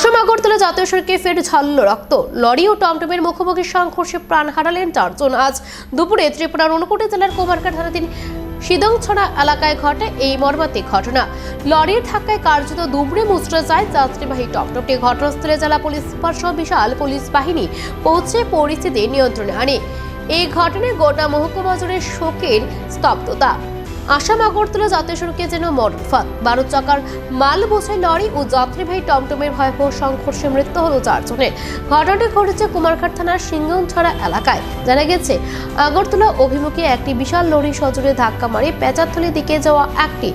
আসাম আগরতলা জাতীয় সড়কে ফের ঝাললো রক্ত। লরি ও টমটমের মুখোমুখি সংঘর্ষে প্রাণ হারালেন 4 জন। আজ দুপুরে ত্রিপুরার ঊনকোটি জেলার কুমারঘাট থানাধীন সিদংছড়া এলাকায় ঘটে এই মর্মান্তিক ঘটনা। লরির ধাক্কায় কার্যত দুমড়ে মুচড়ে যায় যাত্রীবাহী টমটমটি। ঘটনাস্থলে জেলা পুলিশ সুপার সহ বিশাল পুলিশ বাহিনী পৌঁছে পরিস্থিতি নিয়ন্ত্রণে আনে। এই ঘটনায় গোটা মহকুমা জুড়ে শোকের স্তব্ধতা। আসাম আগরতলা জাতীয় সড়কে যেন মরণফাঁদ। 12 চাকার মাল বোঝাই লরি ও যাত্রীবাহী টমটমের ভয়াবহ সংঘর্ষে মৃত্যু হলো 4 জনের। ঘটনাটি ঘটেছে কুমারঘাট থানার সিংহনছড়া এলাকায়। জানা গেছে, আগরতলা অভিমুখে একটি বিশাল লরি সজোরে ধাক্কা মারে পেঁচাতলির দিকে যাওয়া একটি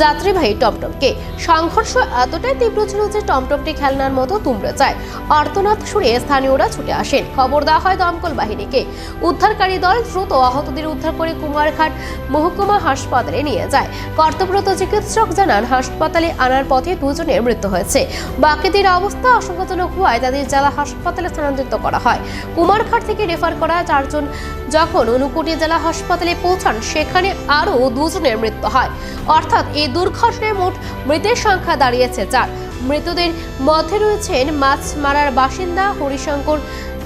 যাত্রীবাহী টমটমকে। সংঘর্ষ এতটাই তীব্র ছিল যে টমটমটি খেলনার মতো দুমড়ে যায়। আর্তনাদ শুনে স্থানীয়রা ছুটে আসেন। খবর দেওয়া হয় দমকল বাহিনীকে। উদ্ধারকারী দল দ্রুত আহতদের উদ্ধার করে কুমারঘাট মহকুমা হাসপাতালে নিয়ে যায়। কর্তব্যরত চিকিৎসক জানান, হাসপাতালে আনার পথে 2 জনের মৃত্যু হয়েছে। বাকিদের অবস্থা আশঙ্কাজনক হওয়ায় তাদের জেলা হাসপাতালে স্থানান্তরিত করা হয়। কুমারঘাট থেকে রেফার করা 4 জন যখন ঊনকোটি জেলা হাসপাতালে পৌঁছান, সেখানে আরও 2 জনের মৃত্যু হয়। অর্থাৎ এই দুর্ঘটনায় মোট মৃতের সংখ্যা দাঁড়িয়েছে 4। মৃতদের মধ্যে রয়েছেন মাছমারার বাসিন্দা হরিশঙ্কর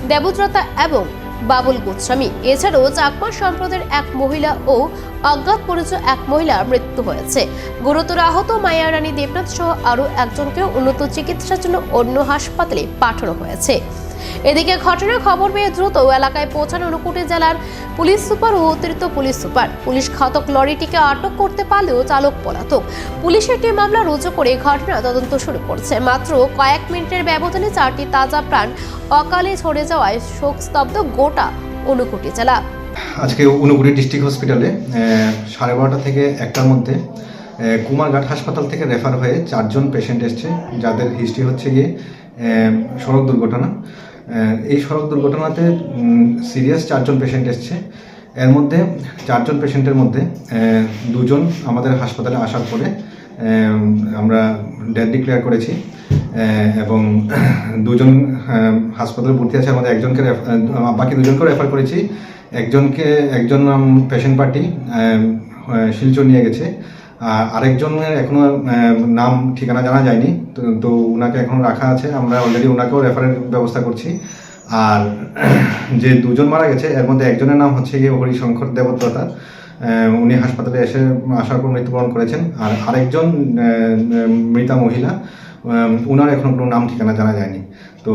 দেবব্রতা এবং বাবুল গোস্বামী। এছাড়াও চাকমা সম্প্রদায়ের এক মহিলা ও অজ্ঞাত পরিচয় এক মহিলার মৃত্যু হয়েছে। গুরুতর আহত মায়া রানী দেবনাথ সহ আরও একজনকে উন্নত চিকিৎসার জন্য অন্য হাসপাতালে পাঠানো হয়েছে। এদিকে ঘটনার খবর পেয়ে দ্রুত এলাকায় পৌঁছানো ঊনকোটি জেলার পুলিশ সুপার ও অতিরিক্ত পুলিশ সুপার। পুলিশ ঘাতক লরিটিকে আটক করতে পারলেও চালক পলাতক। পুলিশ একটি মামলা রুজু করে ঘটনা তদন্ত শুরু করেছে। মাত্র কয়েক মিনিটের ব্যবধানে 4টি তাজা প্রাণ অকালে ঝরে যাওয়ায় শোকস্তব্ধ গোটা ঊনকোটি জেলা। আজকে ঊনকোটি ডিস্ট্রিক্ট হসপিটালে 12:30 থেকে 1টার মধ্যে কুমারঘাট হাসপাতাল থেকে রেফার হয়ে 4 জন পেশেন্ট এসছে, যাদের হিস্ট্রি হচ্ছে গিয়ে সড়ক দুর্ঘটনা। এই সড়ক দুর্ঘটনাতে সিরিয়াস 4 জন পেশেন্ট এসছে। এর মধ্যে 4 জন পেশেন্টের মধ্যে 2 জন আমাদের হাসপাতালে আসার পরে আমরা ডেথ ডিক্লেয়ার করেছি এবং 2 জন হাসপাতালে ভর্তি আছে। আমাদের একজনকে বাকি 2 জনকে রেফার করেছি। একজন পেশেন্ট পার্টি শিলচর নিয়ে গেছে। আরেকজনের এখনো নাম ঠিকানা জানা যায়নি, তো ওনাকে এখন রাখা আছে। আমরা অলরেডি ওনাকেও রেফারের ব্যবস্থা করছি। আর যে 2 জন মারা গেছে, এর মধ্যে একজনের নাম হচ্ছে গিয়ে হরিশঙ্কর দেবব্রতা। উনি হাসপাতালে আসার পর মৃত্যুবরণ করেছেন। আর আরেকজন মৃতা মহিলা, ওনার এখনো কোনো নাম ঠিকানা জানা যায়নি। তো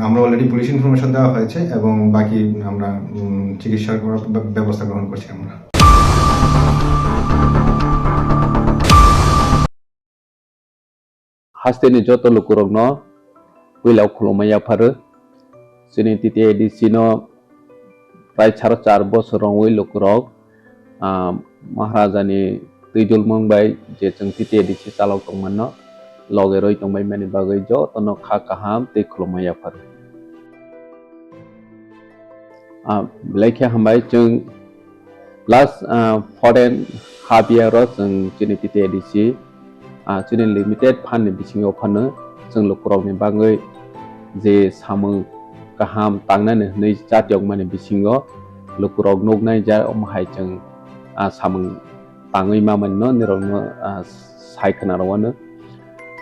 আমরা অলরেডি পুলিশ ইনফরমেশন দেওয়া হয়েছে এবং বাকি আমরা চিকিৎসার ব্যবস্থা গ্রহণ করছি। আমরা Hasteni joto lukurogno wilau khulumaya pharu sini titi edisino prai 4 bosorong wi lukurog maharajani tuijul mongbai je jeng titi edisi chalok tongmanno loge roi tongbai mani bagai jo tono kha kaham te khulumaya pharu blaikhe hambai jeng last foreign half year ro jeng sini titi edisi Chini limited fan ni bisingo phano jeng lukurok ni bagai je samung kaham tangnani nei jatiok mani bisingo lukurok nognai ja omhai jeng samung tangoi mamanno nirokno saikana rawano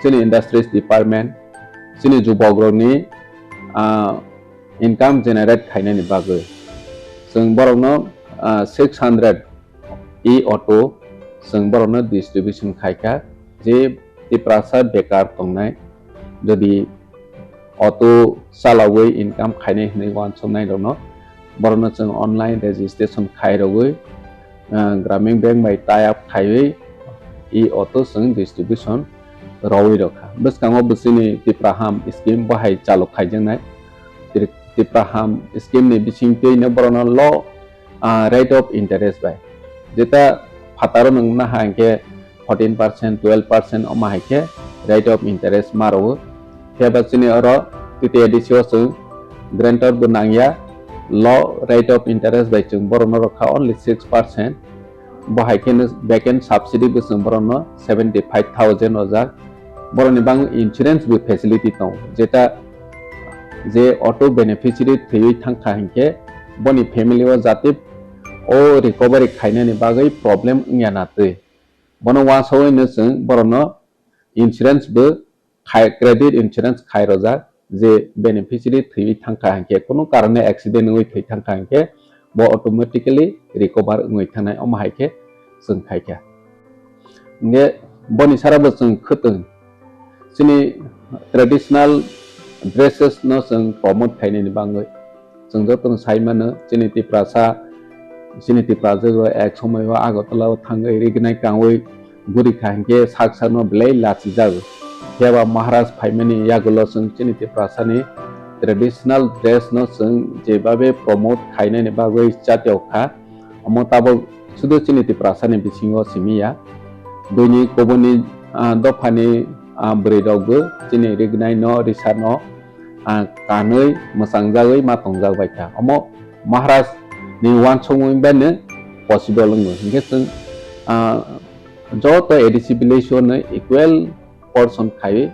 chini industries department chini jubogrok ni income generate khaina ni bagai jeng borokno 600 e-auto jeng borokno distribution khaika যে টিপ্রাসা বেকার তংনাই যদি auto চালাওই income খাইনাই হनै ওয়ান সমনাই দङ বরনো जों অনলাइन রেজিস্ট্রেশন খাইরগৈ গ্রামীণ ব্যাংক বাই টাই আপ খাইयै ই অটো जों ডিস্ট্রিবিউশন রওই রখা বসকাङो বসিনি টিপ্রাহাম স্কিম বাহাই চালু খাইजोंनाय টিপ্রাহাম স্কিম नि बिसिंतैनो बरनो ल रेट अफ इंटरेस्ट बाय जेता फातारो नंगना हांके 14%, 12% omahike rate of interest maro heba chini oro titi edisio chung grantor bunangya low rate of interest by chung borono rokha only 6% bahike backend subsidy bu chung borono 75000 ojak boroni bang insurance bu facility tong jeta je auto beneficiary thei thangkha hinke boni family o jati o recovery khaina ni bagai problem ngya na tei bono wasoi no जों बरनो insurance बो credit insurance खाई रजा जे beneficiary थी थांखा हंके कोनो कारणे accident हुई थी थांखा हंके वो automatically recover हुई थानाय अमाहायके जों खायके ने बनि साराबो जों खोतों जोंनि ट्रेडिशनल ड्रेसेस न जों प्रमोट खायनायनि बाङै जों जतन साइमानो जोंनि तिप्रासा जोंनि तिप्राजो एक समय आगरतलाव थाङै रिगनाय कावै गुरि खाहंके साकसानो ब्लै लाचि जागो हेबा महाराज फाइमानि यागुलो जों जोंनि तिप्रासानि ट्रेडिशनल ड्रेस न जों जेबाबे प्रमोट खायनायनि बागै जातियावखा अमताबो सुदु जोंनि तिप्रासानि बिसिङाव सिमिया दुनि कोबोनि दफानि ब्रेदावबो जोंनि रिगनाय न रिसा न कानै मोसांजागै मातंजागबायथा अम महाराज नि वान सङैबानो पसिबल नो हिंगे जों जत एडिसिबिलेशन इक्वल पर्सन खायो